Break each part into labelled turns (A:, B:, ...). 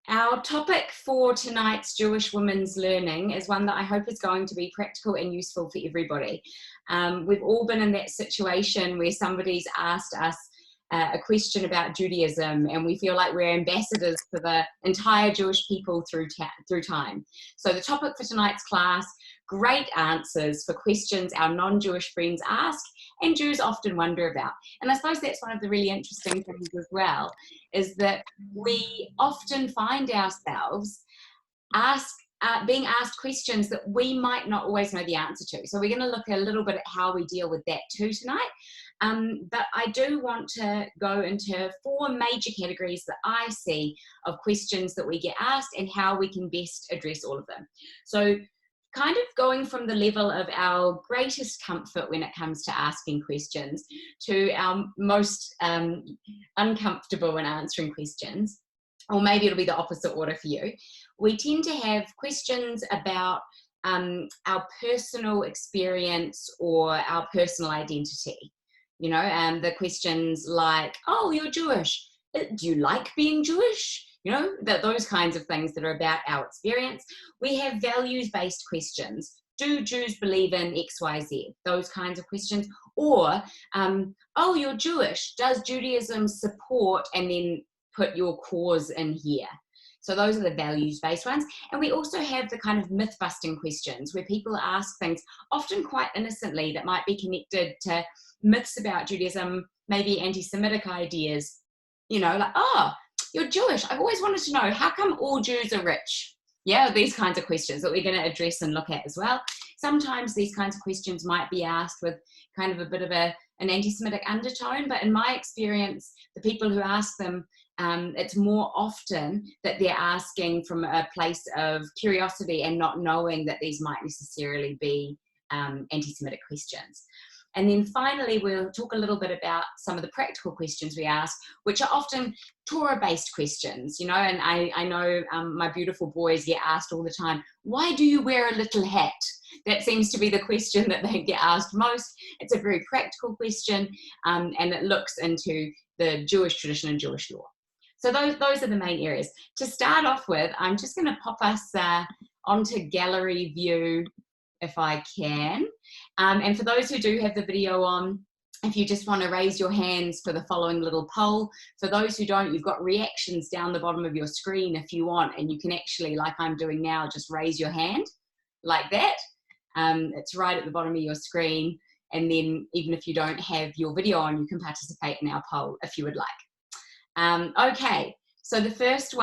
A: Our topic for tonight's Jewish Women's Learning is one that I hope is going to be practical and useful for everybody. We've all been in that situation where somebody's asked us a question about Judaism and we feel like we're ambassadors for the entire Jewish people through time. So the topic for tonight's class, great answers for questions our non-Jewish friends ask and Jews often wonder about. And I suppose that's one of the really interesting things as well, is that we often find ourselves being asked questions that we might not always know the answer to. So we're going to look a little bit at how we deal with that too tonight. But I do want to go into 4 major categories that I see of questions that we get asked and how we can best address all of them. So kind of going from the level of our greatest comfort when it comes to asking questions to our most uncomfortable when answering questions, or maybe it'll be the opposite order for you. We tend to have questions about our personal experience or our personal identity. You know, the questions like, oh, you're Jewish. Do you like being Jewish? You know, those kinds of things that are about our experience. We have values-based questions. Do Jews believe in X, Y, Z? Those kinds of questions. Or, oh, you're Jewish. Does Judaism support, and then put your cause in here? So those are the values-based ones. And we also have the kind of myth-busting questions where people ask things, often quite innocently, that might be connected to myths about Judaism, maybe anti-Semitic ideas. You know, like, oh, you're Jewish. I've always wanted to know, how come all Jews are rich? Yeah, these kinds of questions that we're going to address and look at as well. Sometimes these kinds of questions might be asked with kind of a bit of an anti-Semitic undertone, but in my experience, the people who ask them, it's more often that they're asking from a place of curiosity and not knowing that these might necessarily be anti-Semitic questions. And then finally, we'll talk a little bit about some of the practical questions we ask, which are often Torah-based questions, you know, and I know my beautiful boys get asked all the time, why do you wear a little hat? That seems to be the question that they get asked most. It's a very practical question, and it looks into the Jewish tradition and Jewish law. So those are the main areas. To start off with, I'm just going to pop us onto gallery view if I can. And for those who do have the video on, if you just want to raise your hands for the following little poll. For those who don't, you've got reactions down the bottom of your screen if you want, and you can actually, like I'm doing now, just raise your hand like that. It's right at the bottom of your screen. And then even if you don't have your video on, you can participate in our poll if you would like. Okay, so the first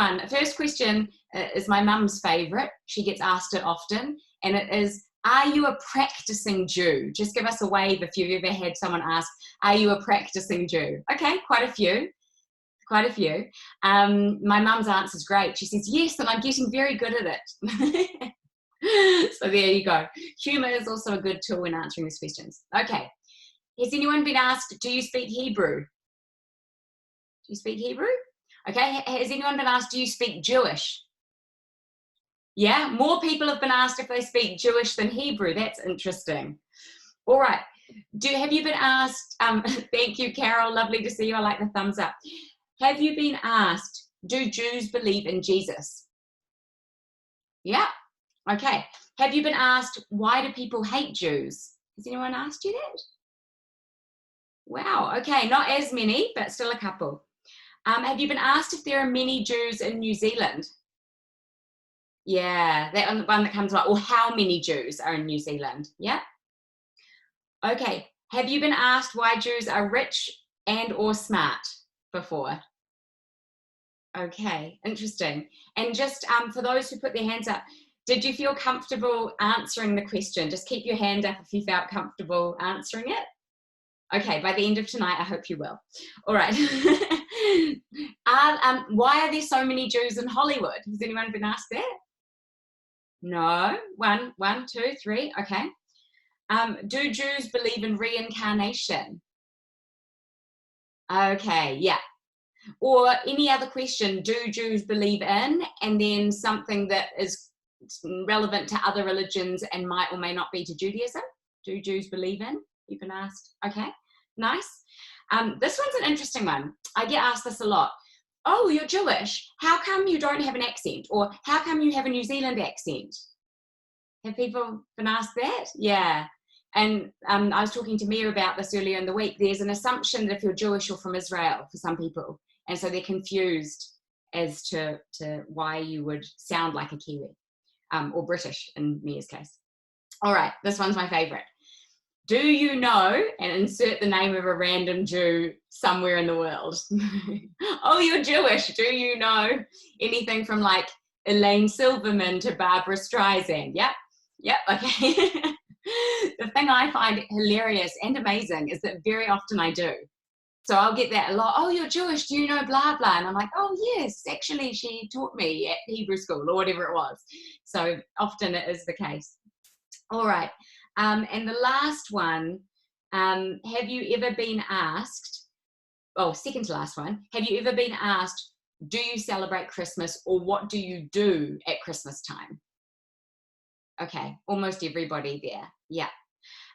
A: question is my mum's favorite. She gets asked it often, and it is, are you a practicing Jew? Just give us a wave if you've ever had someone ask, are you a practicing Jew? Okay, quite a few. My mum's answer is great. She says, yes, and I'm getting very good at it. So there you go. Humor is also a good tool when answering these questions. Okay, has anyone been asked, do you speak Hebrew? Do you speak Hebrew? Okay, has anyone been asked, do you speak Jewish? Yeah, more people have been asked if they speak Jewish than Hebrew. That's interesting. All right. Have you been asked, thank you, Carol, lovely to see you. I like the thumbs up. Have you been asked, do Jews believe in Jesus? Yeah, okay. Have you been asked, why do people hate Jews? Has anyone asked you that? Wow, okay, not as many, but still a couple. Have you been asked if there are many Jews in New Zealand? Yeah, that one that comes up. Or how many Jews are in New Zealand? Yeah. Okay. Have you been asked why Jews are rich and or smart before? Okay, interesting. And just for those who put their hands up, did you feel comfortable answering the question? Just keep your hand up if you felt comfortable answering it. Okay, by the end of tonight, I hope you will. All right. Why are there so many Jews in Hollywood? Has anyone been asked that? No. One, two, three. Okay. Do Jews believe in reincarnation? Okay, yeah. Or any other question, do Jews believe in? And then something that is relevant to other religions and might or may not be to Judaism. Do Jews believe in? You've been asked. Okay, nice. This one's an interesting one. I get asked this a lot. oh, you're Jewish. How come you don't have an accent? Or how come you have a New Zealand accent? Have people been asked that? Yeah. And I was talking to Mia about this earlier in the week. There's an assumption that if you're Jewish, you're from Israel for some people. And so they're confused as to why you would sound like a Kiwi, or British in Mia's case. All right, this one's my favorite. Do you know, and insert the name of a random Jew somewhere in the world. Oh, you're Jewish. Do you know anything from like Elaine Silverman to Barbara Streisand? Yep, okay. The thing I find hilarious and amazing is that very often I do. So I'll get that a lot. Oh, you're Jewish. Do you know blah, blah? And I'm like, oh, yes, actually, she taught me at Hebrew school or whatever it was. So often it is the case. All right. And the last one, have you ever been asked, second to last one, have you ever been asked, do you celebrate Christmas, or what do you do at Christmas time? Okay, almost everybody there. Yeah.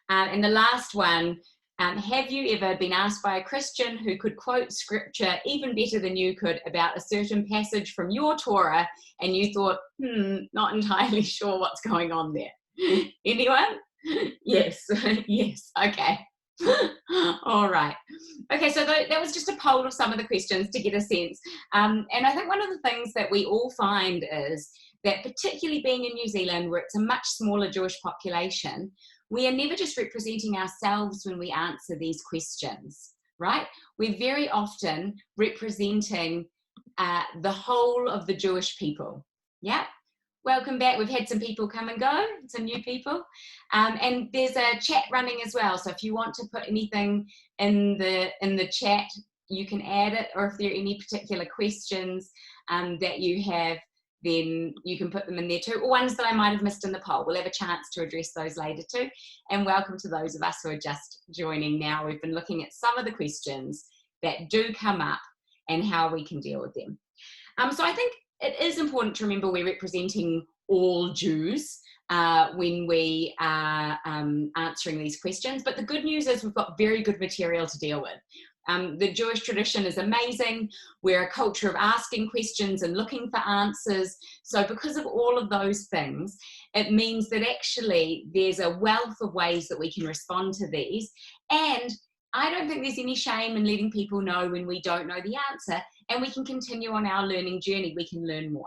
A: And the last one, have you ever been asked by a Christian who could quote scripture even better than you could about a certain passage from your Torah, and you thought, not entirely sure what's going on there? Anyone? Yes. Yes. Okay. All right. Okay, so that was just a poll of some of the questions to get a sense. And I think one of the things that we all find is that, particularly being in New Zealand, where it's a much smaller Jewish population, we are never just representing ourselves when we answer these questions, right? We're very often representing the whole of the Jewish people. Yeah. Welcome back. We've had some people come and go, some new people. And there's a chat running as well. So if you want to put anything in the chat, you can add it, or if there are any particular questions that you have, then you can put them in there too, or ones that I might have missed in the poll. We'll have a chance to address those later too. And welcome to those of us who are just joining now. We've been looking at some of the questions that do come up and how we can deal with them. So I think it is important to remember we're representing all Jews when we are answering these questions. But the good news is we've got very good material to deal with. The Jewish tradition is amazing. We're a culture of asking questions and looking for answers. So because of all of those things, it means that actually there's a wealth of ways that we can respond to these. And I don't think there's any shame in letting people know when we don't know the answer, and we can continue on our learning journey. We can learn more.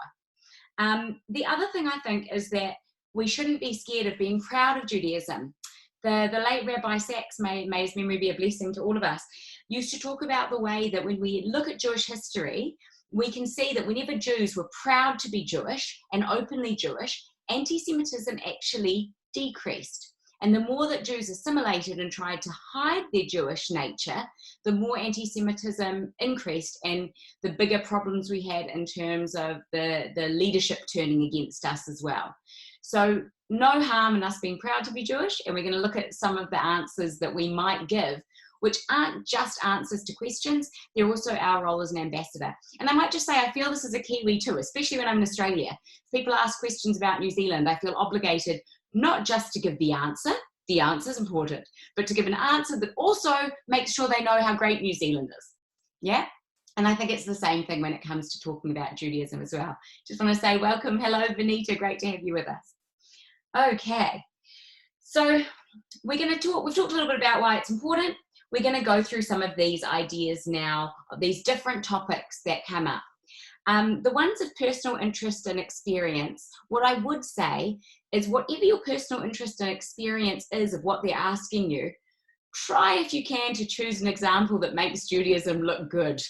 A: The other thing I think is that we shouldn't be scared of being proud of Judaism. The late Rabbi Sachs, may his memory be a blessing to all of us, used to talk about the way that when we look at Jewish history, we can see that whenever Jews were proud to be Jewish and openly Jewish, anti-Semitism actually decreased. And the more that Jews assimilated and tried to hide their Jewish nature, the more anti-Semitism increased, and the bigger problems we had in terms of the leadership turning against us as well. So no harm in us being proud to be Jewish, and we're going to look at some of the answers that we might give, which aren't just answers to questions, they're also our role as an ambassador. And I might just say, I feel this is a Kiwi too, especially when I'm in Australia. If people ask questions about New Zealand, I feel obligated not just to give the answer's important, but to give an answer that also makes sure they know how great New Zealand is. Yeah? And I think it's the same thing when it comes to talking about Judaism as well. Just want to say welcome. Hello, Benita. Great to have you with us. Okay. So we've talked a little bit about why it's important. We're going to go through some of these ideas now, these different topics that come up. The ones of personal interest and experience, what I would say is whatever your personal interest and experience is of what they're asking you, try if you can to choose an example that makes Judaism look good.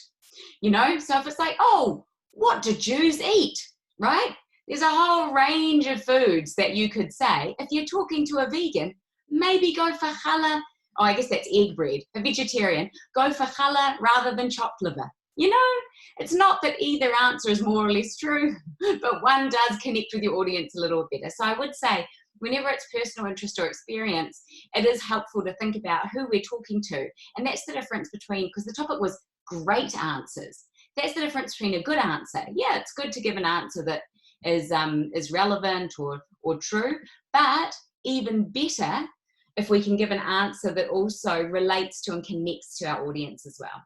A: You know, so if it's like, oh, what do Jews eat, right? There's a whole range of foods that you could say. If you're talking to a vegan, maybe go for challah. Oh, I guess that's egg bread. A vegetarian, go for challah rather than chopped liver. You know, it's not that either answer is more or less true, but one does connect with your audience a little better. So I would say whenever it's personal interest or experience, it is helpful to think about who we're talking to. And that's the difference between, because the topic was great answers. That's the difference between a good answer. Yeah, it's good to give an answer that is relevant or true, but even better if we can give an answer that also relates to and connects to our audience as well.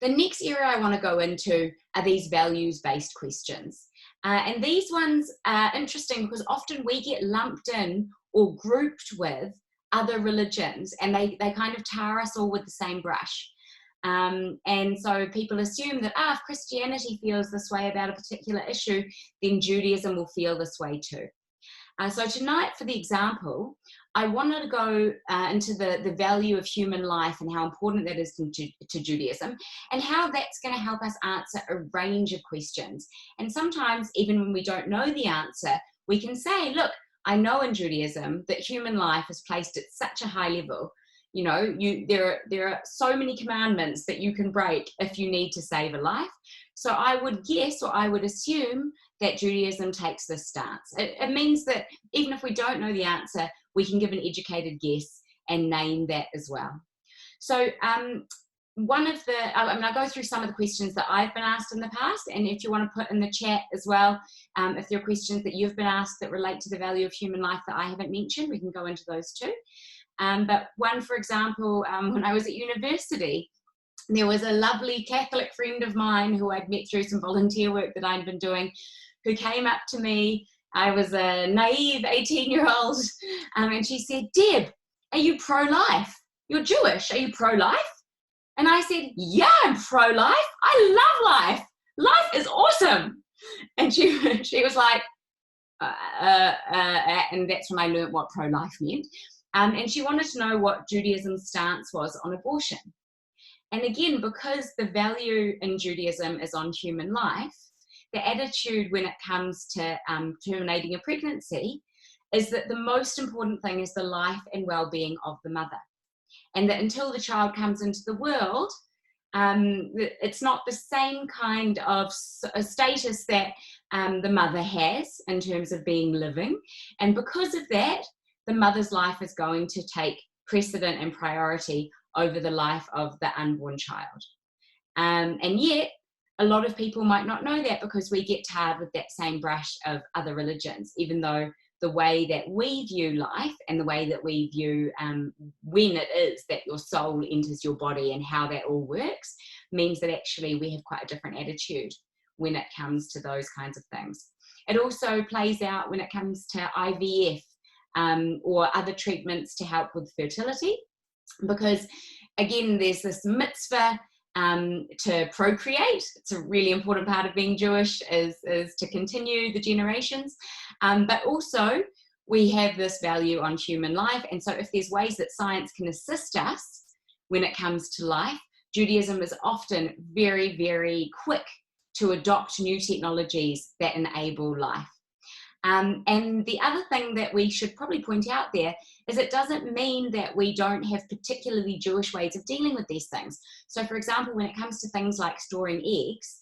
A: The next area I want to go into are these values-based questions. And these ones are interesting because often we get lumped in or grouped with other religions, and they kind of tar us all with the same brush. And so people assume that if Christianity feels this way about a particular issue, then Judaism will feel this way too. So tonight, for the example, I wanted to go into the value of human life and how important that is to Judaism, and how that's going to help us answer a range of questions. And sometimes, even when we don't know the answer, we can say, look, I know in Judaism that human life is placed at such a high level. You know, there are so many commandments that you can break if you need to save a life. So I would guess, or I would assume, that Judaism takes this stance. It means that even if we don't know the answer, we can give an educated guess and name that as well. So I'll go through some of the questions that I've been asked in the past, and if you want to put in the chat as well, if there are questions that you've been asked that relate to the value of human life that I haven't mentioned, we can go into those too. But one, for example, when I was at university, there was a lovely Catholic friend of mine who I'd met through some volunteer work that I'd been doing, who came up to me. I was a naive 18-year-old, and she said, Deb, are you pro-life? You're Jewish, are you pro-life? And I said, yeah, I'm pro-life. I love life. Life is awesome. And she was like, and that's when I learned what pro-life meant. And she wanted to know what Judaism's stance was on abortion. And again, because the value in Judaism is on human life, the attitude when it comes to terminating a pregnancy is that the most important thing is the life and well-being of the mother. And that until the child comes into the world, it's not the same kind of status that the mother has in terms of being living. And because of that, the mother's life is going to take precedent and priority over the life of the unborn child. And yet, a lot of people might not know that because we get tarred with that same brush of other religions, even though the way that we view life and the way that we view when it is that your soul enters your body and how that all works means that actually we have quite a different attitude when it comes to those kinds of things. It also plays out when it comes to IVF or other treatments to help with fertility, because again, there's this mitzvah to procreate. It's a really important part of being Jewish is to continue the generations. But also we have this value on human life. And so if there's ways that science can assist us when it comes to life, Judaism is often very, very quick to adopt new technologies that enable life. And the other thing that we should probably point out there is it doesn't mean that we don't have particularly Jewish ways of dealing with these things. So for example, when it comes to things like storing eggs,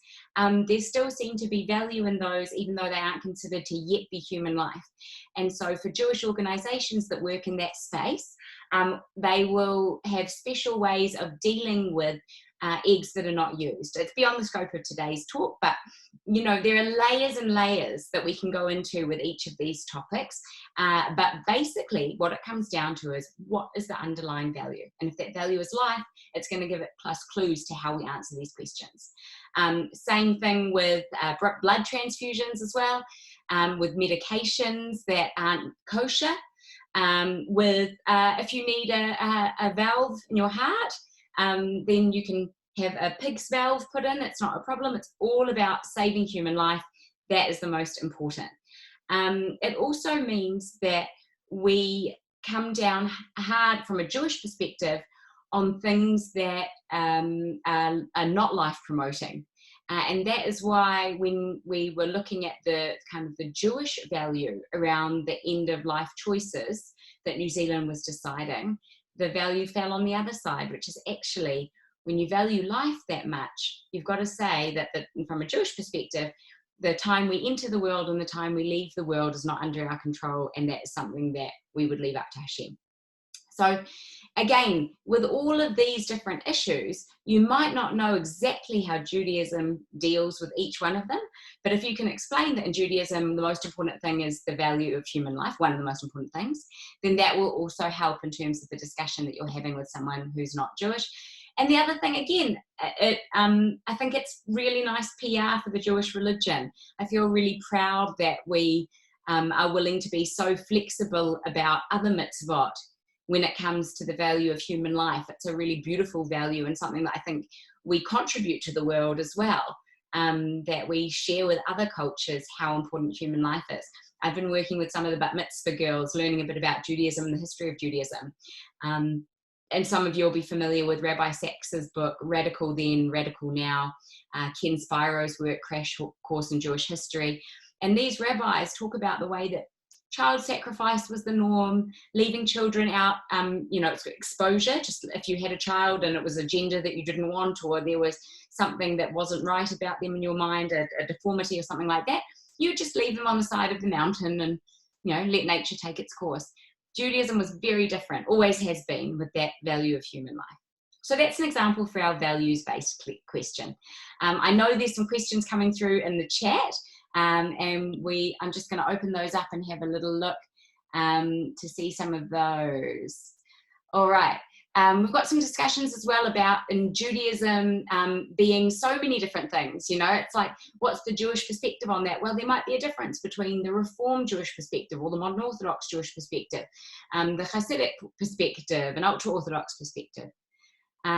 A: there still seem to be value in those, even though they aren't considered to yet be human life. And so for Jewish organizations that work in that space, they will have special ways of dealing with eggs that are not used. It's beyond the scope of today's talk, but you know, there are layers and layers that we can go into with each of these topics. But basically what it comes down to is what is the underlying value? And if that value is life, it's going to give it plus clues to how we answer these questions. Same thing with blood transfusions as well, with medications that aren't kosher, with if you need a valve in your heart, then you can have a pig's valve put in. It's not a problem. It's all about saving human life. That is the most important. It also means that we come down hard from a Jewish perspective on things that are not life promoting. And that is why when we were looking at the kind of the Jewish value around the end of life choices that New Zealand was deciding, the value fell on the other side, which is actually when you value life that much, you've got to say that from a Jewish perspective, the time we enter the world and the time we leave the world is not under our control, and that is something that we would leave up to Hashem. So again, with all of these different issues, you might not know exactly how Judaism deals with each one of them, but if you can explain that in Judaism, the most important thing is the value of human life, one of the most important things, then that will also help in terms of the discussion that you're having with someone who's not Jewish. And the other thing, again, I think it's really nice PR for the Jewish religion. I feel really proud that we are willing to be so flexible about other mitzvot when it comes to the value of human life. It's a really beautiful value and something that I think we contribute to the world as well, that we share with other cultures how important human life is. I've been working with some of the bat mitzvah girls, learning a bit about Judaism and the history of Judaism. And some of you will be familiar with Rabbi Sachs's book, Radical Then, Radical Now, Ken Spiro's work, Crash Course in Jewish History. And these rabbis talk about the way that child sacrifice was the norm, leaving children out, exposure. Just if you had a child and it was a gender that you didn't want, or there was something that wasn't right about them in your mind, a deformity or something like that, you just leave them on the side of the mountain and, let nature take its course. Judaism was very different, always has been, with that value of human life. So that's an example for our values-based question. I know there's some questions coming through in the chat, and I'm just going to open those up and have a little look to see some of those. All right. We've got some discussions as well about in Judaism being so many different things. It's like, what's the Jewish perspective on that? Well, there might be a difference between the Reformed Jewish perspective or the modern Orthodox Jewish perspective, the Hasidic perspective, and ultra-Orthodox perspective.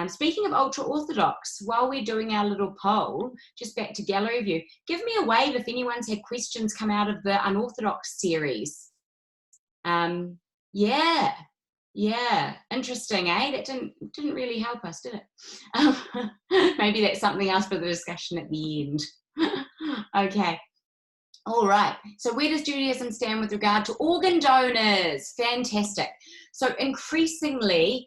A: Speaking of ultra-Orthodox, while we're doing our little poll, just back to gallery view, give me a wave if anyone's had questions come out of the unorthodox series. Yeah, interesting, eh? That didn't really help us, did it? Maybe that's something else for the discussion at the end. Okay. All right. So where does Judaism stand with regard to organ donors? Fantastic. So increasingly,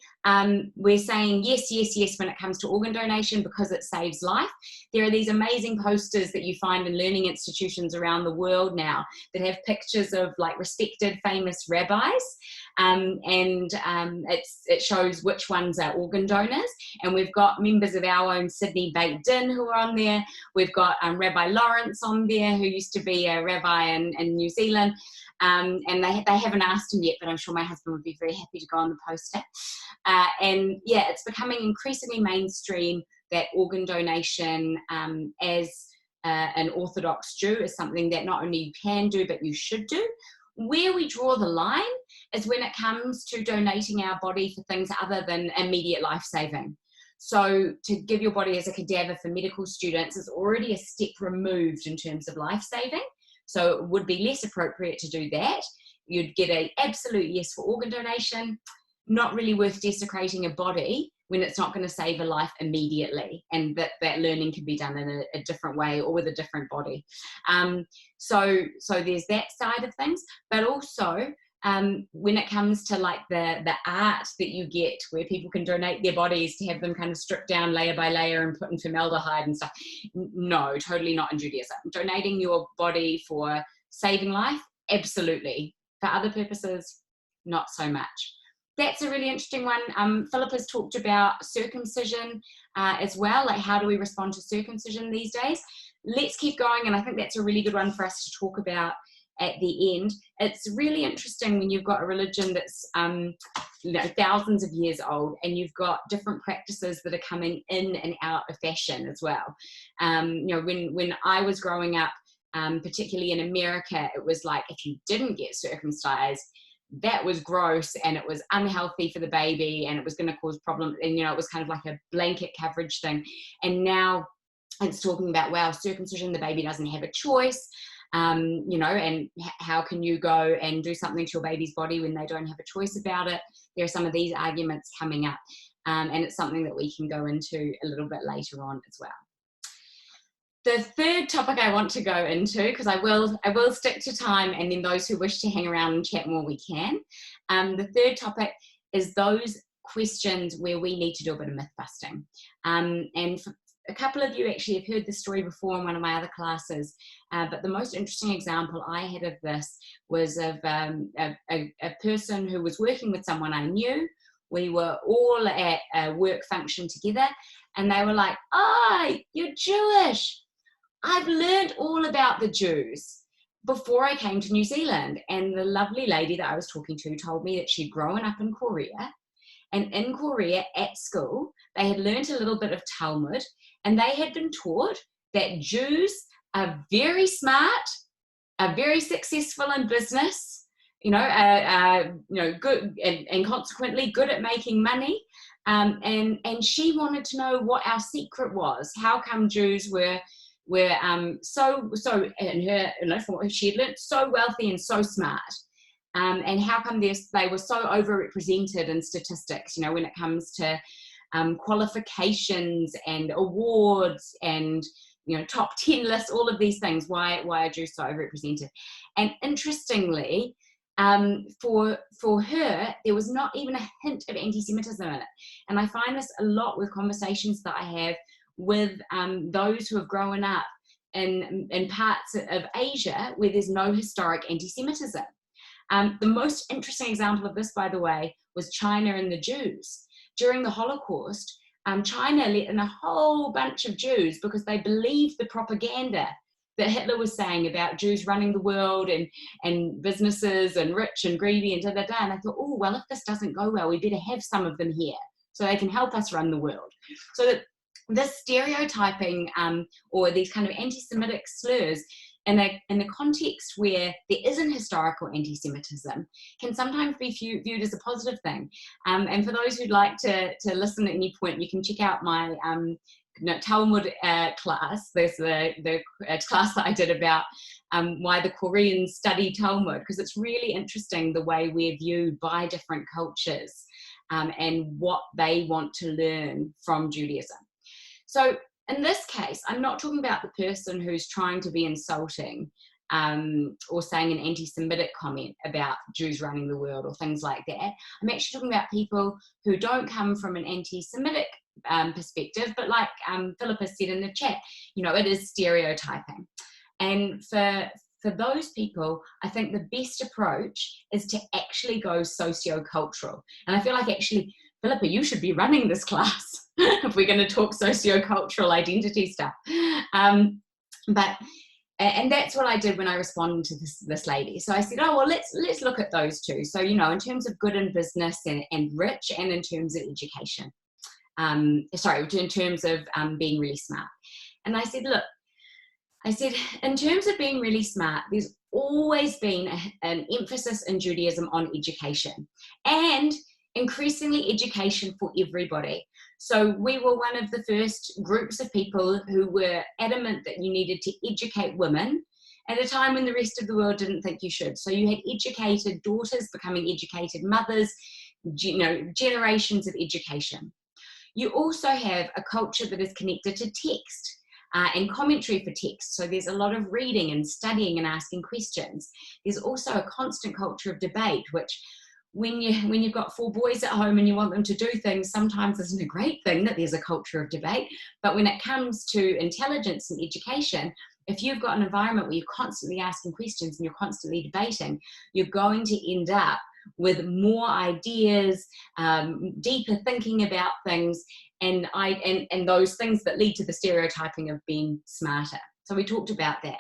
A: we're saying yes when it comes to organ donation because it saves life. There are these amazing posters that you find in learning institutions around the world now that have pictures of like respected, famous rabbis, and it shows which ones are organ donors. And we've got members of our own Sydney Beit Din who are on there. We've got Rabbi Lawrence on there, who used to be a rabbi in New Zealand. And they haven't asked him yet, but I'm sure my husband would be very happy to go on the poster. And yeah, it's becoming increasingly mainstream that organ donation as an Orthodox Jew is something that not only you can do, but you should do. Where we draw the line is when it comes to donating our body for things other than immediate life-saving. So to give your body as a cadaver for medical students is already a step removed in terms of life-saving. So it would be less appropriate to do that. You'd get an absolute yes for organ donation. Not really worth desecrating a body when it's not going to save a life immediately, and that learning can be done in a different way or with a different body. So there's that side of things, but also when it comes to like the art that you get where people can donate their bodies to have them kind of stripped down layer by layer and put in formaldehyde and stuff, no, totally not in Judaism. Donating your body for saving life, absolutely. For other purposes, not so much. That's a really interesting one. Philip has talked about circumcision as well, like how do we respond to circumcision these days? Let's keep going, and I think that's a really good one for us to talk about at the end. It's really interesting when you've got a religion that's thousands of years old, and you've got different practices that are coming in and out of fashion as well. When I was growing up, particularly in America, it was like if you didn't get circumcised, that was gross and it was unhealthy for the baby and it was going to cause problems, and it was kind of like a blanket coverage thing. And now it's talking about, wow, circumcision, the baby doesn't have a choice, and how can you go and do something to your baby's body when they don't have a choice about it? There are some of these arguments coming up, and it's something that we can go into a little bit later on as well. The third topic I want to go into, because I will stick to time, and then those who wish to hang around and chat more, we can. The third topic is those questions where we need to do a bit of myth busting. And for a couple of you actually have heard this story before in one of my other classes, but the most interesting example I had of this was of a person who was working with someone I knew. We were all at a work function together, and they were like, "Oh, you're Jewish. I've learned all about the Jews before I came to New Zealand." And the lovely lady that I was talking to told me that she'd grown up in Korea, And in Korea at school, they had learned a little bit of Talmud, and they had been taught that Jews are very smart, are very successful in business, good, and consequently good at making money. And she wanted to know what our secret was. How come Jews were so in her, from what she had learned, so wealthy and so smart, and how come they were so overrepresented in statistics, when it comes to qualifications and awards and top 10 lists, all of these things. Why are Jews so overrepresented? And interestingly, for her, there was not even a hint of anti-Semitism in it. And I find this a lot with conversations that I have with those who have grown up in parts of Asia where there's no historic anti-Semitism. The most interesting example of this, by the way, was China and the Jews. During the Holocaust, China let in a whole bunch of Jews because they believed the propaganda that Hitler was saying about Jews running the world and businesses and rich and greedy and da-da-da. And I thought, oh, well, if this doesn't go well, we better have some of them here so they can help us run the world. So that this stereotyping or these kind of anti-Semitic slurs in a context where there isn't historical anti-Semitism can sometimes be viewed as a positive thing. And for those who'd like to listen at any point, you can check out my Talmud class. There's the class that I did about why the Koreans study Talmud, because it's really interesting the way we're viewed by different cultures and what they want to learn from Judaism. So in this case, I'm not talking about the person who's trying to be insulting or saying an anti-Semitic comment about Jews running the world or things like that. I'm actually talking about people who don't come from an anti-Semitic perspective, but like Philippa said in the chat, it is stereotyping. And for those people, I think the best approach is to actually go socio-cultural. And I feel like actually, Philippa, you should be running this class if we're going to talk socio-cultural identity stuff. And that's what I did when I responded to this lady. So I said, oh, well, let's look at those two. So, in terms of good in business and rich, and in terms of education. In terms of being really smart. And I said, look, in terms of being really smart, there's always been an emphasis in Judaism on education, and increasingly education for everybody. So we were one of the first groups of people who were adamant that you needed to educate women at a time when the rest of the world didn't think you should. So you had educated daughters becoming educated mothers, generations of education. You also have a culture that is connected to text and commentary for text. So there's a lot of reading and studying and asking questions. There's also a constant culture of debate, which when you've got 4 boys at home and you want them to do things, sometimes isn't a great thing that there's a culture of debate. But when it comes to intelligence and education, if you've got an environment where you're constantly asking questions and you're constantly debating, you're going to end up with more ideas, deeper thinking about things, and those things that lead to the stereotyping of being smarter. So we talked about that.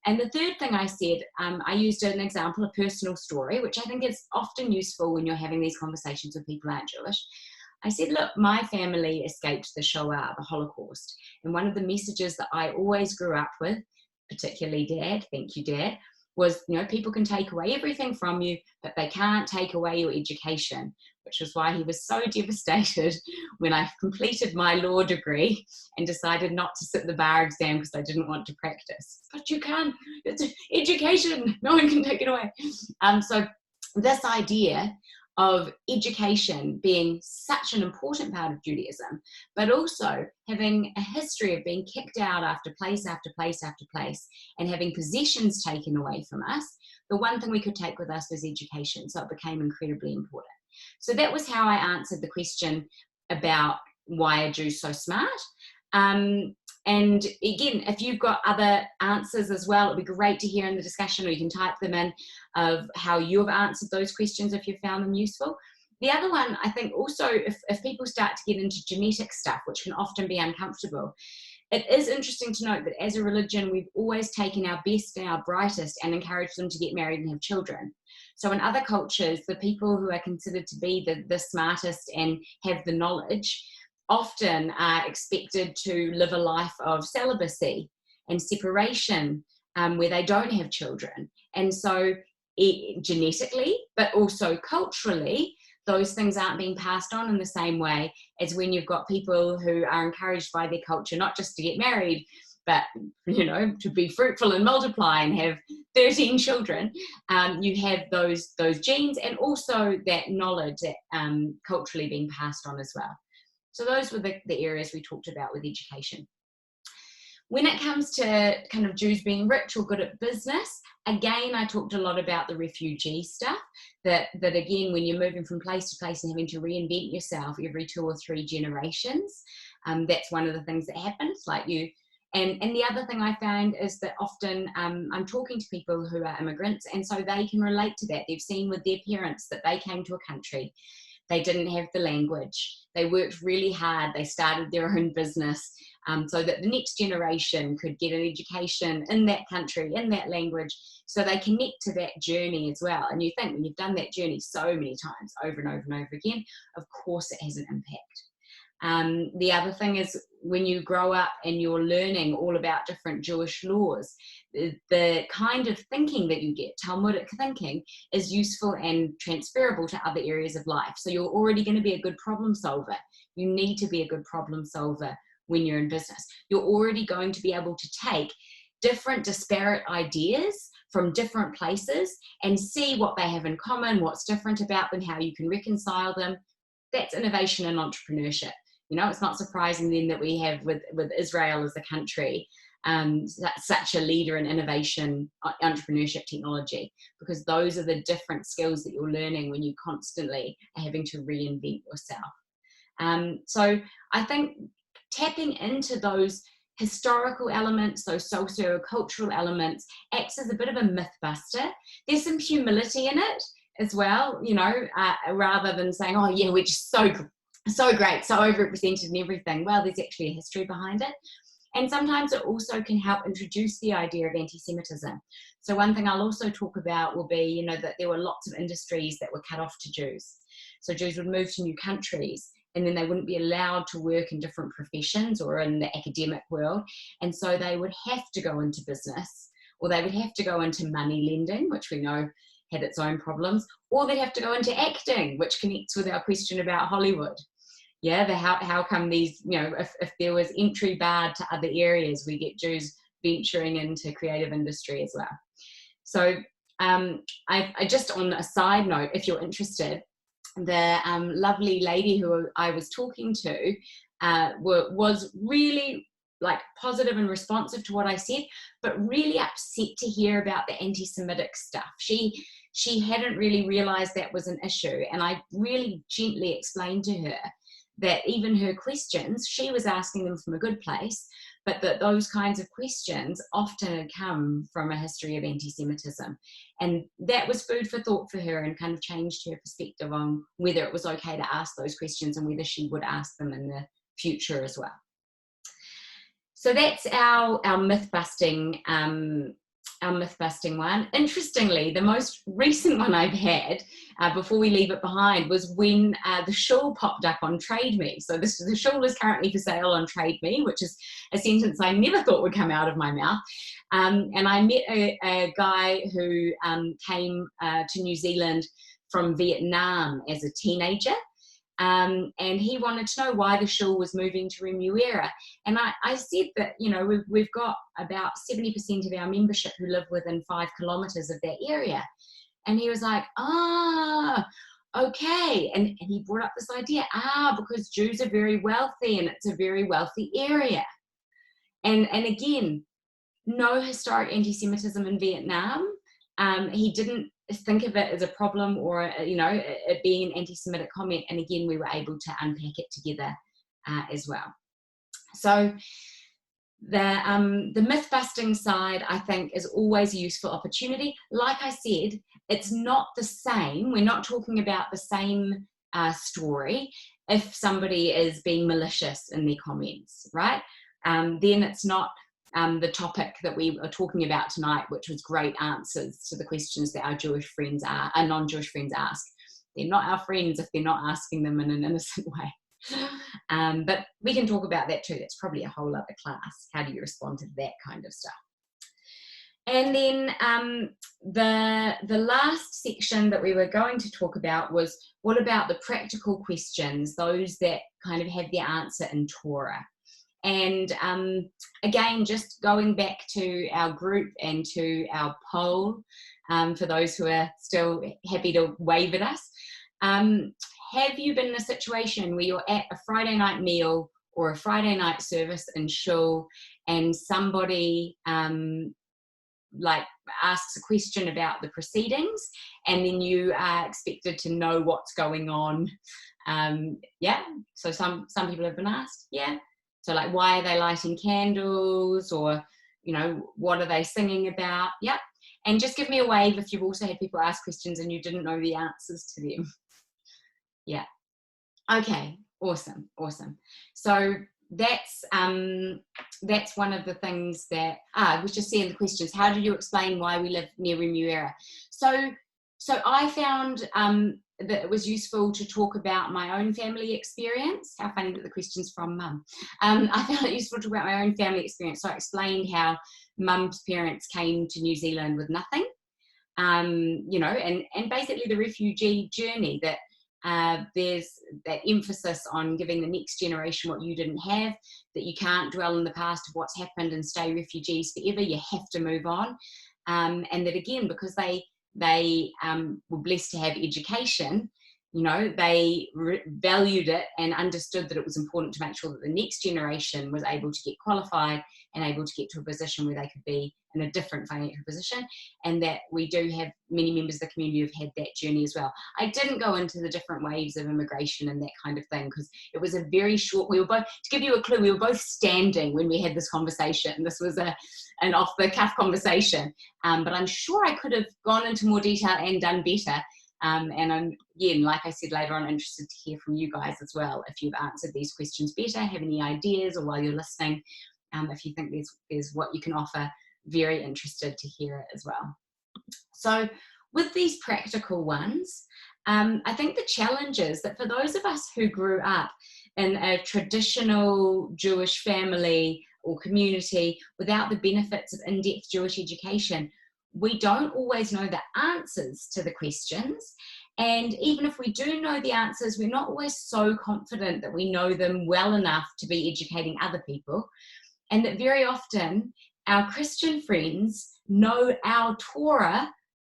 A: And the third thing I said, I used an example, a personal story, which I think is often useful when you're having these conversations with people who aren't Jewish. I said, look, my family escaped the Shoah, the Holocaust. And one of the messages that I always grew up with, particularly Dad, thank you, Dad, was, people can take away everything from you, but they can't take away your education, which was why he was so devastated when I completed my law degree and decided not to sit the bar exam because I didn't want to practice. But you can, it's education, no one can take it away. So this idea of education being such an important part of Judaism, but also having a history of being kicked out after place after place after place and having possessions taken away from us, the one thing we could take with us was education. So it became incredibly important. So that was how I answered the question about why are Jews so smart. And again, if you've got other answers as well, it'd be great to hear in the discussion, or you can type them in of how you've answered those questions if you found them useful. The other one, I think also, if people start to get into genetic stuff, which can often be uncomfortable, it is interesting to note that as a religion, we've always taken our best and our brightest and encouraged them to get married and have children. So in other cultures, the people who are considered to be the smartest and have the knowledge often are expected to live a life of celibacy and separation, where they don't have children. And so genetically, but also culturally, those things aren't being passed on in the same way as when you've got people who are encouraged by their culture, not just to get married, but, you know, to be fruitful and multiply and have 13 children. You have those genes and also that knowledge that culturally being passed on as well. So those were the areas we talked about with education. When it comes to kind of Jews being rich or good at business, again, I talked a lot about the refugee stuff, that again, when you're moving from place to place and having to reinvent yourself every 2 or 3 generations, that's one of the things that happens. Like you, and the other thing I found is that often I'm talking to people who are immigrants, and so they can relate to that. They've seen with their parents that they came to a country, they didn't have the language, they worked really hard, they started their own business, so that the next generation could get an education in that country, in that language, so they connect to that journey as well. And you think when you've done that journey so many times over and over and over again, of course it has an impact. The other thing is when you grow up and you're learning all about different Jewish laws, the kind of thinking that you get, Talmudic thinking, is useful and transferable to other areas of life. So you're already going to be a good problem solver. You need to be a good problem solver when you're in business. You're already going to be able to take different disparate ideas from different places and see what they have in common, what's different about them, how you can reconcile them. That's innovation and entrepreneurship. You know, it's not surprising then that we have with Israel as a country, such a leader in innovation, entrepreneurship, technology, because those are the different skills that you're learning when you constantly are having to reinvent yourself. So I think tapping into those historical elements, those socio-cultural elements, acts as a bit of a myth buster. There's some humility in it as well, you know, rather than saying, oh yeah, we're just so great, so overrepresented and everything. Well, there's actually a history behind it. And sometimes it also can help introduce the idea of anti-Semitism. So one thing I'll also talk about will be, you know, that there were lots of industries that were cut off to Jews. So Jews would move to new countries and then they wouldn't be allowed to work in different professions or in the academic world. And so they would have to go into business, or they would have to go into money lending, which we know had its own problems, or they'd have to go into acting, which connects with our question about Hollywood. Yeah, how come these, you know, if there was entry barred to other areas, we get Jews venturing into creative industry as well. So I just, on a side note, if you're interested, the lovely lady who I was talking to was really like positive and responsive to what I said, but really upset to hear about the anti-Semitic stuff. She hadn't really realized that was an issue, and I really gently explained to her that even her questions, she was asking them from a good place, but that those kinds of questions often come from a history of anti-Semitism. And that was food for thought for her and kind of changed her perspective on whether it was okay to ask those questions and whether she would ask them in the future as well. So that's our myth-busting one. Interestingly, the most recent one I've had, before we leave it behind, was when the shul popped up on Trade Me. So the shul is currently for sale on Trade Me, which is a sentence I never thought would come out of my mouth. And I met a guy who came to New Zealand from Vietnam as a teenager. And he wanted to know why the shul was moving to Remuera. And I said that, you know, we've got about 70% of our membership who live within 5 kilometres of that area. And he was like, okay. And he brought up this idea, because Jews are very wealthy and it's a very wealthy area. And again, no historic anti-Semitism in Vietnam. He didn't think of it as a problem or, you know, it being an anti-Semitic comment. And again, we were able to unpack it together as well. So the myth-busting side, I think, is always a useful opportunity. Like I said, it's not the same. We're not talking about the same story if somebody is being malicious in their comments, right? then it's not the topic that we are talking about tonight, which was great answers to the questions that our non-Jewish friends ask. They're not our friends if they're not asking them in an innocent way. But we can talk about that too. That's probably a whole other class. How do you respond to that kind of stuff? And then the last section that we were going to talk about was, what about the practical questions, those that kind of have their answer in Torah? And again, just going back to our group and to our poll, for those who are still happy to wave at us, have you been in a situation where you're at a Friday night meal or a Friday night service in shul and somebody like asks a question about the proceedings, and then you are expected to know what's going on? Yeah, so some people have been asked, yeah. So like, why are they lighting candles, or, you know, what are they singing about? Yep. And just give me a wave if you've also had people ask questions and you didn't know the answers to them. Yeah. Okay. Awesome. So that's one of the things that we just see in the questions. How do you explain why we live near Remuera? So I found that it was useful to talk about my own family experience. How funny that the question's from Mum. I found it useful to talk about my own family experience. So I explained how Mum's parents came to New Zealand with nothing, you know, and basically the refugee journey, that there's that emphasis on giving the next generation what you didn't have, that you can't dwell in the past of what's happened and stay refugees forever. You have to move on. And that again, because they were blessed to have education, you know, they valued it and understood that it was important to make sure that the next generation was able to get qualified and able to get to a position where they could be in a different financial position, and that we do have many members of the community who've had that journey as well. I didn't go into the different waves of immigration and that kind of thing, because it was a very short, we were both, to give you a clue, we were both standing when we had this conversation. This was an off-the-cuff conversation, but I'm sure I could have gone into more detail and done better. And I'm, again, like I said later on, interested to hear from you guys as well, if you've answered these questions better, have any ideas, or while you're listening, if you think there's what you can offer, very interested to hear it as well. So with these practical ones, I think the challenge is that for those of us who grew up in a traditional Jewish family or community without the benefits of in-depth Jewish education, we don't always know the answers to the questions. And even if we do know the answers, we're not always so confident that we know them well enough to be educating other people. And that very often our Christian friends know our Torah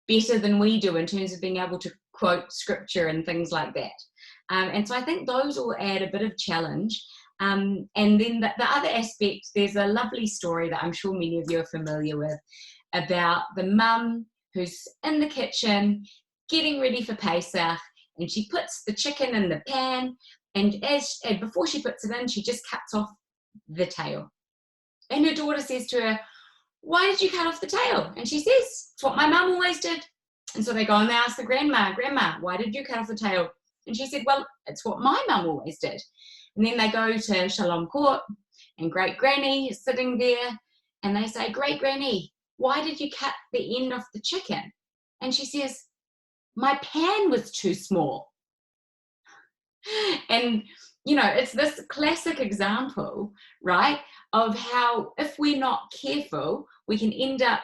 A: better than we do in terms of being able to quote scripture and things like that. And so I think those all add a bit of challenge. And then the other aspect, there's a lovely story that I'm sure many of you are familiar with, about the mum who's in the kitchen getting ready for Pesach, and she puts the chicken in the pan, and before she puts it in, she just cuts off the tail. And her daughter says to her, "Why did you cut off the tail?" And she says, "It's what my mum always did." And so they go and they ask the grandma, "Why did you cut off the tail?" And she said, "Well, it's what my mum always did." And then they go to Shalom Court, and Great Granny is sitting there, and they say, "Great Granny, why did you cut the end off the chicken?" And she says, "My pan was too small." And, you know, it's this classic example, right, of how if we're not careful, we can end up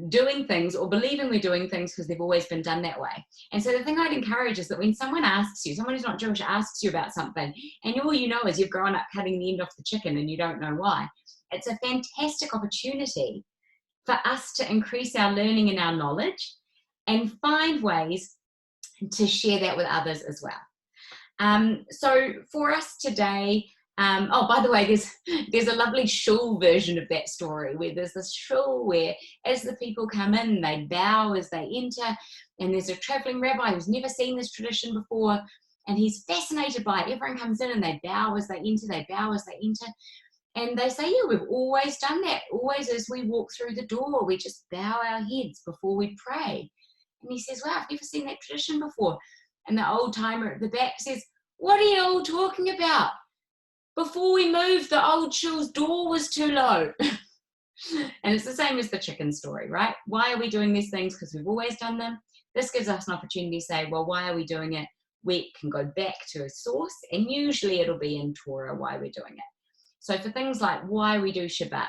A: doing things or believing we're doing things because they've always been done that way. And so the thing I'd encourage is that when someone asks you, someone who's not Jewish asks you about something, and all you know is you've grown up cutting the end off the chicken and you don't know why, it's a fantastic opportunity for us to increase our learning and our knowledge and find ways to share that with others as well. So for us today, oh, by the way, there's a lovely shul version of that story, where there's this shul where as the people come in, they bow as they enter, and there's a traveling rabbi who's never seen this tradition before, and he's fascinated by it. Everyone comes in and they bow as they enter, and they say, "Yeah, we've always done that. Always as we walk through the door, we just bow our heads before we pray." And he says, "Wow, I've never seen that tradition before." And the old timer at the back says, "What are you all talking about? before we moved, the old shul's door was too low. And it's the same as the chicken story, right? Why are we doing these things? Because we've always done them. This gives us an opportunity to say, well, why are we doing it? We can go back to a source, and usually it'll be in Torah why we're doing it. So for things like why we do Shabbat,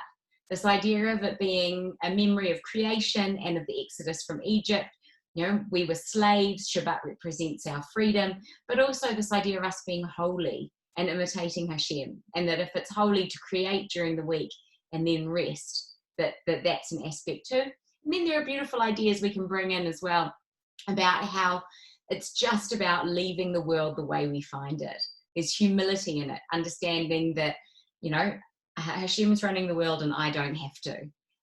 A: this idea of it being a memory of creation and of the exodus from Egypt. You know, we were slaves. Shabbat represents our freedom, but also this idea of us being holy and imitating Hashem, and that if it's holy to create during the week and then rest, that's an aspect too. And then there are beautiful ideas we can bring in as well about how it's just about leaving the world the way we find it. There's humility in it, understanding that, you know, Hashem's running the world and I don't have to.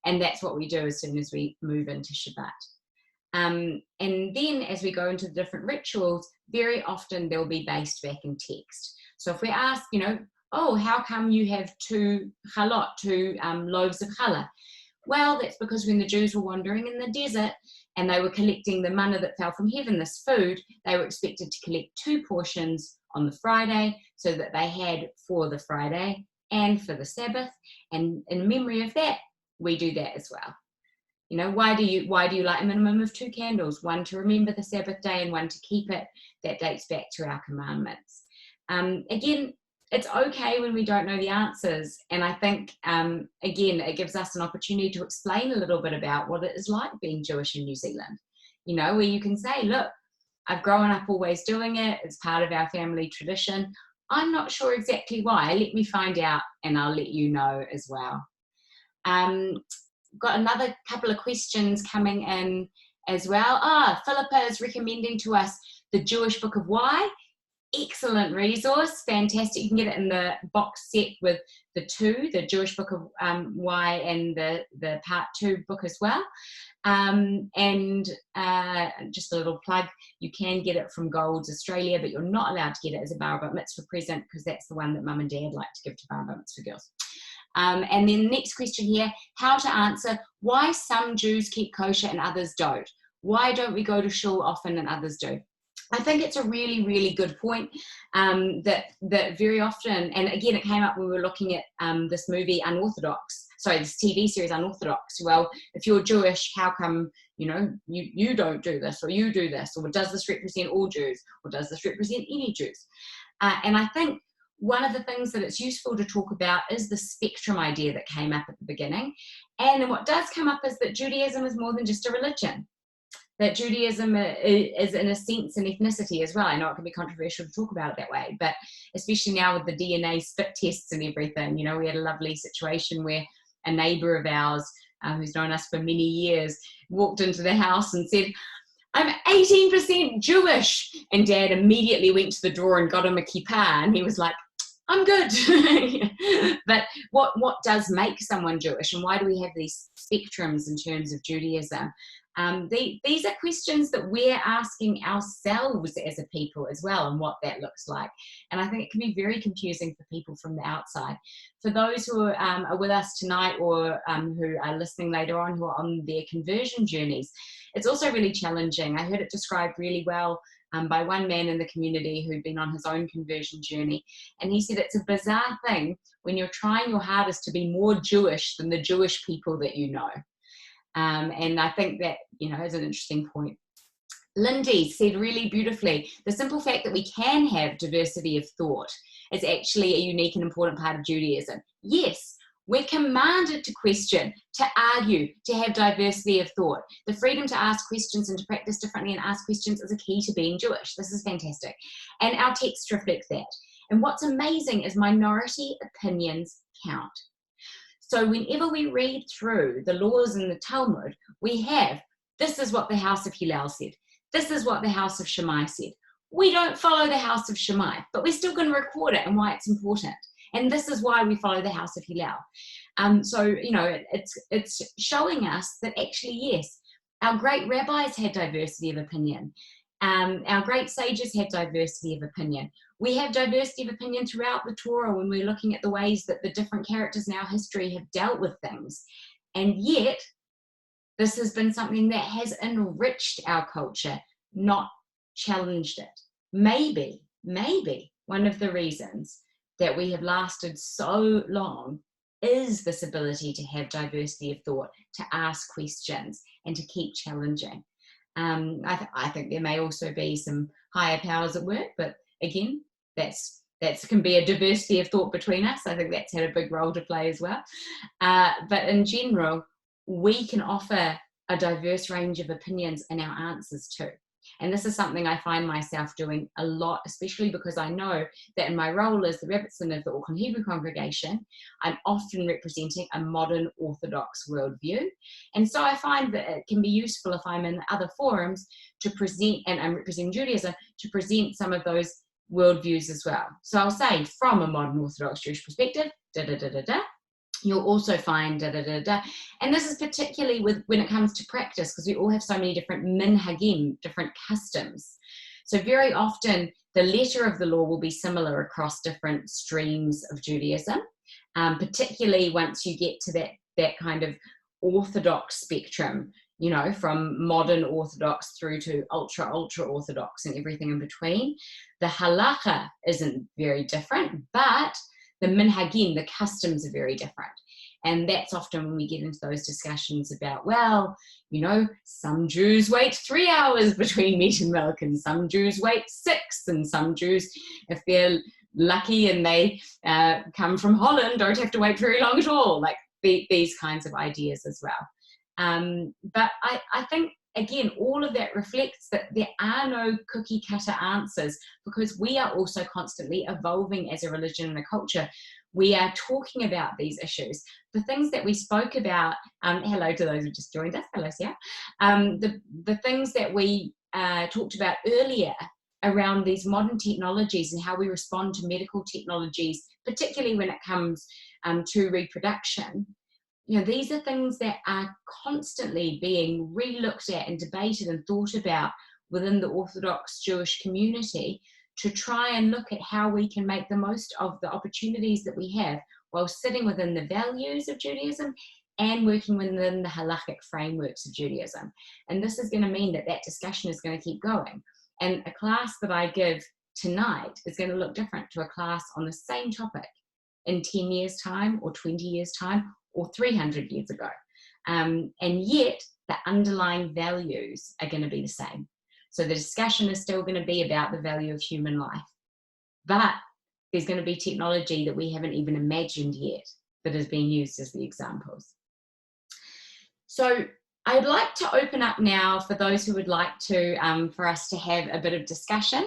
A: And that's what we do as soon as we move into Shabbat. And then as we go into the different rituals, very often they'll be based back in text. So if we ask, you know, oh, how come you have two loaves of challah? Well, that's because when the Jews were wandering in the desert and they were collecting the manna that fell from heaven, this food, they were expected to collect 2 portions on the Friday so that they had for the Friday and for the Sabbath. And in memory of that, we do that as well. You know, why do you light a minimum of 2 candles? One to remember the Sabbath day and one to keep it. That dates back to our commandments. Again, it's okay when we don't know the answers. And I think, again, it gives us an opportunity to explain a little bit about what it is like being Jewish in New Zealand. You know, where you can say, look, I've grown up always doing it. It's part of our family tradition. I'm not sure exactly why. Let me find out and I'll let you know as well. Got another couple of questions coming in as well. Philippa is recommending to us the Jewish Book of Why. Excellent resource, fantastic. You can get it in the box set with the Jewish Book of Why and the Part 2 book as well. And just a little plug, you can get it from Gold's Australia, but you're not allowed to get it as a bar bat mitzvah present because that's the one that mum and dad like to give to bar bat mitzvah girls. And then the next question here, how to answer why some Jews keep kosher and others don't. Why don't we go to shul often and others do? I think it's a really, really good point that very often, and again, it came up when we were looking at this movie this TV series Unorthodox. Well, if you're Jewish, how come, you know, you don't do this or you do this? Or does this represent all Jews? Or does this represent any Jews? And I think one of the things that it's useful to talk about is the spectrum idea that came up at the beginning. And what does come up is that Judaism is more than just a religion. That Judaism is in a sense an ethnicity as well. I know it can be controversial to talk about it that way, but especially now with the DNA spit tests and everything, you know, we had a lovely situation where a neighbour of ours who's known us for many years walked into the house and said, I'm 18% Jewish. And Dad immediately went to the drawer and got him a kippah, and he was like, I'm good. But what does make someone Jewish, and why do we have these spectrums in terms of Judaism? These are questions that we're asking ourselves as a people as well, and what that looks like. And I think it can be very confusing for people from the outside. For those who are with us tonight or who are listening later on, who are on their conversion journeys, it's also really challenging. I heard it described really well by one man in the community who'd been on his own conversion journey. And he said it's a bizarre thing when you're trying your hardest to be more Jewish than the Jewish people that you know. And I think that, you know, is an interesting point. Lindy said really beautifully, the simple fact that we can have diversity of thought is actually a unique and important part of Judaism. Yes, we're commanded to question, to argue, to have diversity of thought. The freedom to ask questions and to practice differently and ask questions is a key to being Jewish. This is fantastic. And our texts reflect that. And what's amazing is minority opinions count. So whenever we read through the laws in the Talmud, we have, this is what the house of Hillel said. This is what the house of Shammai said. We don't follow the house of Shammai, but we're still going to record it and why it's important. And this is why we follow the house of Hillel. So, you know, it's showing us that actually, yes, our great rabbis had diversity of opinion. Our great sages had diversity of opinion. We have diversity of opinion throughout the Torah when we're looking at the ways that the different characters in our history have dealt with things. And yet, this has been something that has enriched our culture, not challenged it. Maybe one of the reasons that we have lasted so long is this ability to have diversity of thought, to ask questions, and to keep challenging. I think there may also be some higher powers at work, but again, that's can be a diversity of thought between us. I think that's had a big role to play as well. But in general, we can offer a diverse range of opinions in our answers too. And this is something I find myself doing a lot, especially because I know that in my role as the Rebbetzin of the Auckland Hebrew congregation, I'm often representing a modern Orthodox worldview. And so I find that it can be useful if I'm in other forums to present, and I'm representing Judaism, to present some of those worldviews as well. So I'll say, from a modern Orthodox Jewish perspective, you'll also find And this is particularly when it comes to practice, because we all have so many different minhagim, different customs. So very often the letter of the law will be similar across different streams of Judaism, particularly once you get to that kind of Orthodox spectrum, you know, from modern Orthodox through to ultra Orthodox and everything in between. The halacha isn't very different, but the minhagim, the customs, are very different. And that's often when we get into those discussions about, well, you know, some Jews wait 3 hours between meat and milk, and some Jews wait 6, and some Jews, if they're lucky and they come from Holland, don't have to wait very long at all. Like these kinds of ideas as well. But I think, again, all of that reflects that there are no cookie cutter answers, because we are also constantly evolving as a religion and a culture. We are talking about these issues. The things that we spoke about, hello to those who just joined us, hello Sia. The things that we talked about earlier around these modern technologies and how we respond to medical technologies, particularly when it comes to reproduction, you know, these are things that are constantly being re-looked at and debated and thought about within the Orthodox Jewish community, to try and look at how we can make the most of the opportunities that we have while sitting within the values of Judaism and working within the halachic frameworks of Judaism. And this is going to mean that that discussion is going to keep going. And a class that I give tonight is going to look different to a class on the same topic in 10 years' time, or 20 years' time, or 300 years ago. And yet the underlying values are going to be the same. So the discussion is still going to be about the value of human life, but there's going to be technology that we haven't even imagined yet that is being used as the examples. So I'd like to open up now for those who would like to, for us to have a bit of discussion.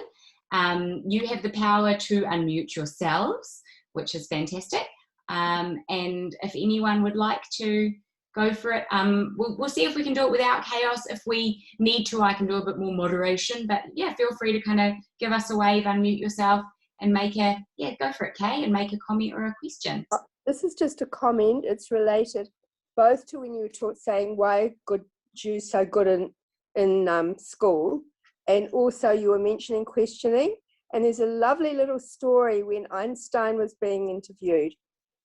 A: You have the power to unmute yourselves, which is fantastic. And if anyone would like to go for it, we'll see if we can do it without chaos. If we need to, I can do a bit more moderation, but yeah, feel free to kind of give us a wave, unmute yourself, and go for it, Kay, and make a comment or a question.
B: This is just a comment. It's related both to when you were saying why good Jews so good in school, and also you were mentioning questioning. And there's a lovely little story when Einstein was being interviewed.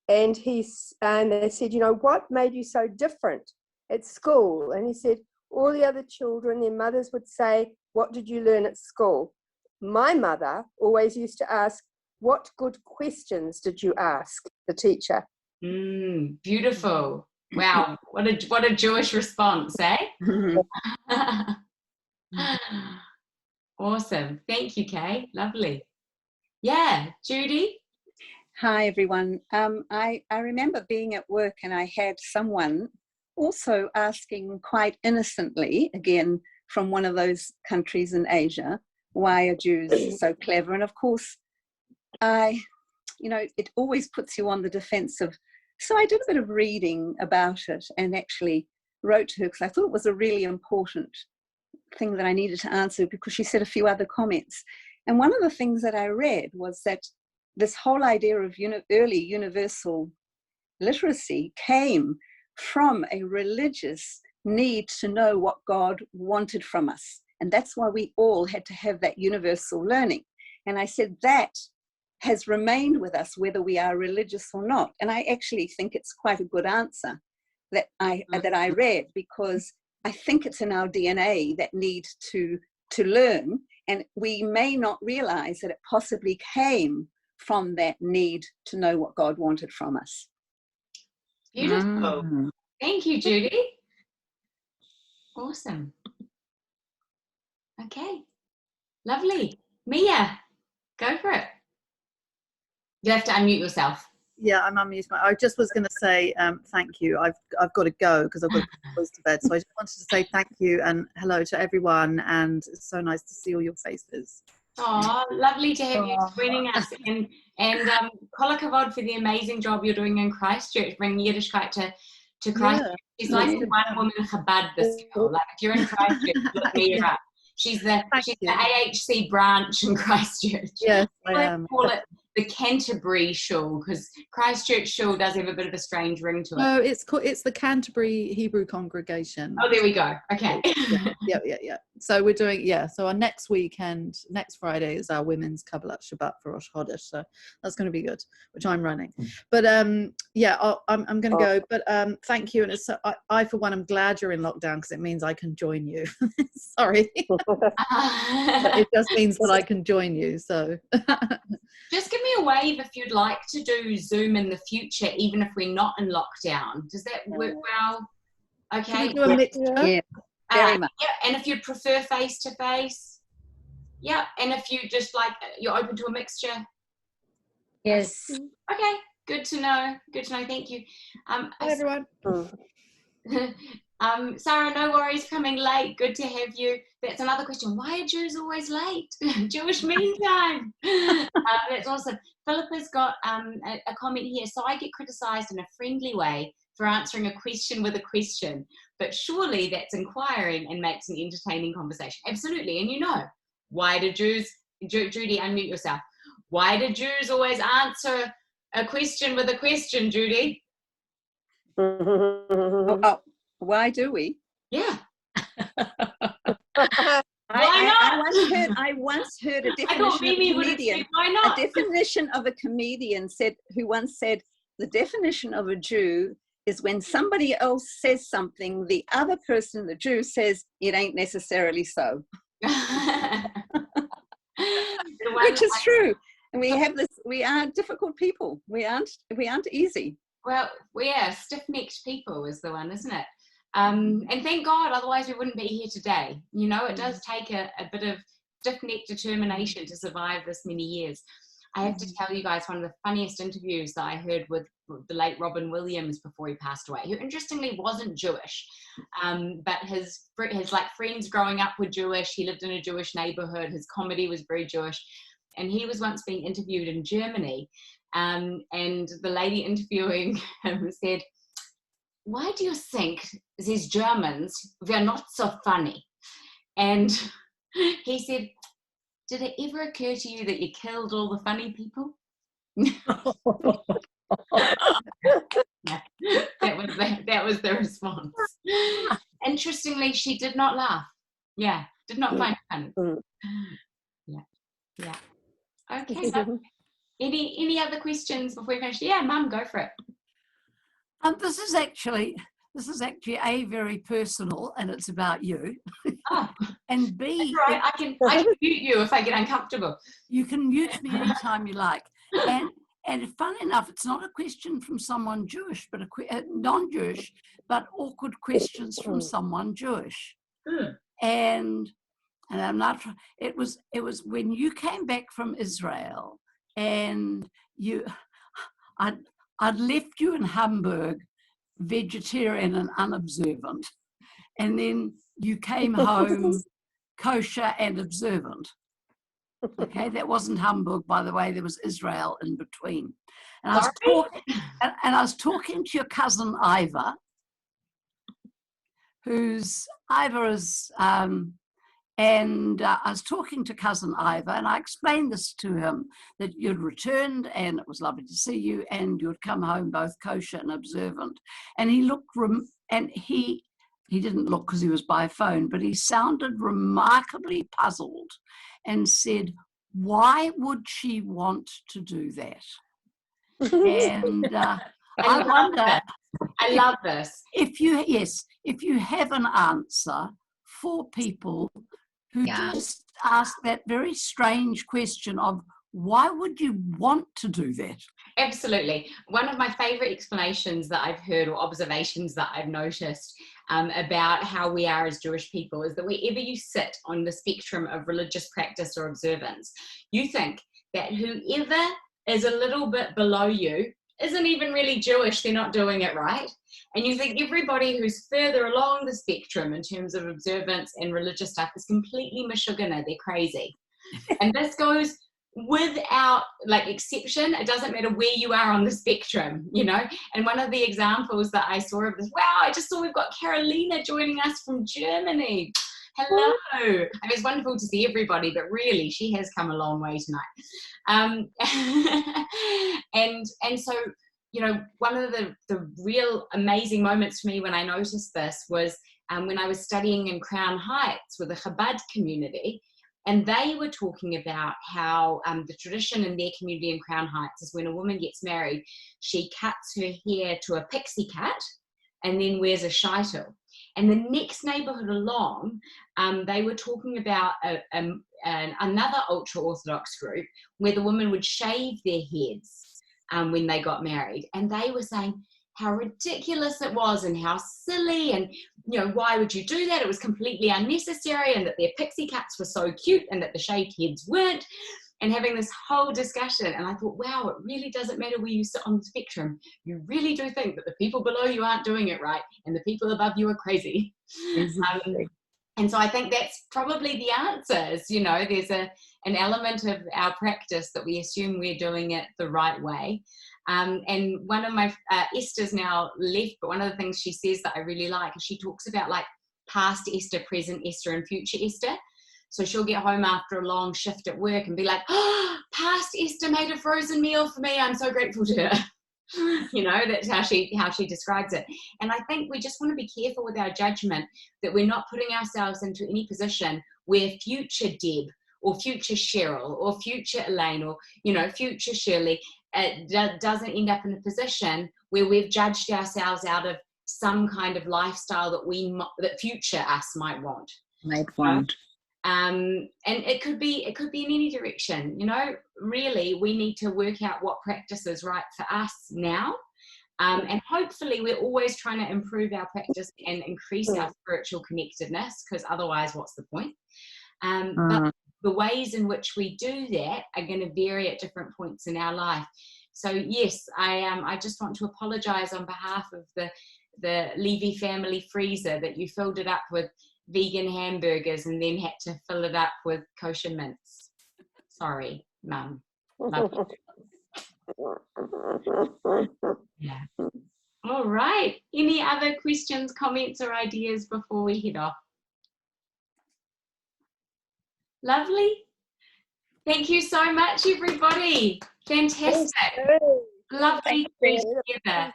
B: And they said, you know, what made you so different at school? And he said, all the other children, their mothers would say, what did you learn at school? My mother always used to ask, what good questions did you ask the teacher?
A: Beautiful. Wow. What a Jewish response, eh? Awesome. Thank you, Kay. Lovely. Yeah, Judy?
C: Hi, everyone. I remember being at work and I had someone also asking quite innocently, again, from one of those countries in Asia, why are Jews so clever? And of course, it always puts you on the defensive. So I did a bit of reading about it and actually wrote to her because I thought it was a really important thing that I needed to answer, because she said a few other comments. And one of the things that I read was that this whole idea of early universal literacy came from a religious need to know what God wanted from us. And that's why we all had to have that universal learning. And I said that has remained with us whether we are religious or not. And I actually think it's quite a good answer that I read, because I think it's in our DNA, that need to learn. And we may not realize that it possibly came from that need to know what God wanted from us.
A: Beautiful. Thank you, Judy. Awesome. Okay. Lovely. Mia, go for it. You have to unmute yourself.
D: Yeah, I'm unmuted. I just was going to say thank you. I've got to go because I've got to put the boys to bed. So I just wanted to say thank you and hello to everyone. And it's so nice to see all your faces.
A: Oh, lovely to have you joining us. And Kola Kavod for the amazing job you're doing in Christchurch, bringing Yiddishkeit to Christchurch. She's like the one woman Chabad, this girl. Like, if you're in Christchurch, look Mia up. She's the AHC branch in Christchurch.
D: Yes, I am.
A: Call it the Canterbury Shul, because Christchurch Shul does have a bit of a strange ring to it.
D: No, it's the Canterbury Hebrew Congregation.
A: Oh, there we go. Okay.
D: Yeah. So we're doing, so our next weekend, next Friday is our women's Kabbalat Shabbat for Rosh Chodesh. So that's going to be good, which I'm running. But I'm going to go. But thank you. And it's I for one, I'm glad you're in lockdown because it means I can join you. Sorry. It just means that I can join you. So
A: just give me a wave if you'd like to do Zoom in the future, even if we're not in lockdown. Does that work well? Okay.
D: Can we do a mixture?
C: Yeah, very much.
A: Yeah, and if you'd prefer face-to-face, yeah, and if you just like, you're open to a mixture.
C: Yes.
A: Okay, good to know. Thank you.
D: Hi, everyone.
A: Sarah, no worries coming late. Good to have you. That's another question. Why are Jews always late? Jewish meantime. That's awesome. Philippa's got a comment here. So I get criticised in a friendly way for answering a question with a question, but surely that's inquiring and makes an entertaining conversation. Absolutely. And why do Jews, Judy, unmute yourself. Why do Jews always answer a question with a question, Judy?
C: Why do we?
A: Yeah.
C: I once heard a definition of a comedian.
A: Why not?
C: A definition of a comedian who once said, the definition of a Jew is when somebody else says something, the other person, the Jew, says it ain't necessarily so. Which is true. And we are difficult people. We aren't easy.
A: Well, stiff-necked people is the one, isn't it? And thank God, otherwise we wouldn't be here today. It does take a bit of stiff-necked determination to survive this many years. I have to tell you guys, one of the funniest interviews that I heard with the late Robin Williams before he passed away, who interestingly wasn't Jewish, but his friends growing up were Jewish. He lived in a Jewish neighborhood. His comedy was very Jewish. And he was once being interviewed in Germany. And the lady interviewing him said, why do you think these Germans were not so funny? And he said, did it ever occur to you that you killed all the funny people? That was the response. Interestingly, she did not laugh. Yeah, did not find it funny. Yeah. Okay. So any other questions before we finish? Yeah, Mum, go for it.
E: This is actually A, very personal, and it's about you.
A: Oh,
E: and B,
A: that's right. I can mute you if I get uncomfortable.
E: You can mute me anytime you like. And fun enough, it's not a question from someone Jewish, but a non-Jewish, but awkward questions from someone Jewish. And I'm not. It was when you came back from Israel, and I'd left you in Hamburg, vegetarian and unobservant, and then you came home kosher and observant. Okay, that wasn't Hamburg, by the way. There was Israel in between. And I was talking to your cousin Ivor, Ivor is. And I was talking to cousin Ivor, and I explained this to him, that you'd returned and it was lovely to see you, and you'd come home both kosher and observant. And he looked, and he didn't look because he was by phone, but he sounded remarkably puzzled and said, why would she want to do that? And I wonder.
A: I love this.
E: If you have an answer for people who just ask that very strange question of why would you want to do that?
A: Absolutely. One of my favorite explanations that I've heard, or observations that I've noticed about how we are as Jewish people, is that wherever you sit on the spectrum of religious practice or observance, you think that whoever is a little bit below you isn't even really Jewish, they're not doing it right. And you think everybody who's further along the spectrum in terms of observance and religious stuff is completely mashugana, they're crazy. And this goes without exception. It doesn't matter where you are on the spectrum, you know. And one of the examples that I saw of this, wow, I just saw we've got Carolina joining us from Germany. Hello. I mean, it's wonderful to see everybody, but really she has come a long way tonight. And so, you know, one of the real amazing moments for me when I noticed this was when I was studying in Crown Heights with the Chabad community. And they were talking about how the tradition in their community in Crown Heights is when a woman gets married, she cuts her hair to a pixie cut and then wears a sheitel. And the next neighborhood along, they were talking about another ultra-Orthodox group where the women would shave their heads when they got married. And they were saying how ridiculous it was and how silly, and you know, why would you do that? It was completely unnecessary, and that their pixie cuts were so cute and that the shaved heads weren't, and having this whole discussion. And I thought, wow, it really doesn't matter where you sit on the spectrum. You really do think that the people below you aren't doing it right and the people above you are crazy.
C: Exactly.
A: And so I think that's probably the answer is, you know, there's an element of our practice that we assume we're doing it the right way. And one of my, Esther's now left, but one of the things she says that I really like is she talks about like past Esther, present Esther, and future Esther. So she'll get home after a long shift at work and be like, oh, past Esther made a frozen meal for me. I'm so grateful to her. You know, that's how she describes it. And I think we just want to be careful with our judgment that we're not putting ourselves into any position where future Deb or future Cheryl or future Elaine or, you know, future Shirley doesn't end up in a position where we've judged ourselves out of some kind of lifestyle that future us might want. And it could be in any direction, you know. Really, we need to work out what practice is right for us now. And hopefully we're always trying to improve our practice and increase our spiritual connectedness, because otherwise what's the point? But the ways in which we do that are going to vary at different points in our life. So yes, I just want to apologize on behalf of the Levy family freezer that you filled it up with vegan hamburgers and then had to fill it up with kosher mince. Sorry, Mum. Yeah. All right. Any other questions, comments, or ideas before we head off? Lovely. Thank you so much, everybody. Fantastic. Lovely to be together.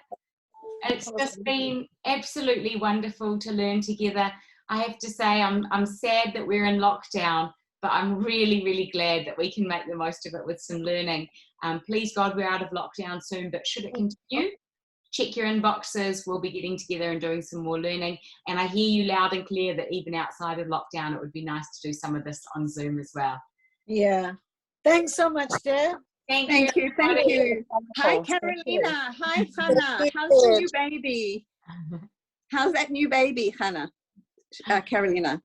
A: It's just been absolutely wonderful to learn together. I have to say I'm sad that we're in lockdown, but I'm really, really glad that we can make the most of it with some learning. Please God, we're out of lockdown soon, but should it continue, check your inboxes. We'll be getting together and doing some more learning. And I hear you loud and clear that even outside of lockdown, it would be nice to do some of this on Zoom as well.
F: Yeah. Thanks so much, Deb.
A: Thank
C: you. Hi, Carolina. Hi, Hannah. How's the new baby? How's that new baby, Hannah? Carolina.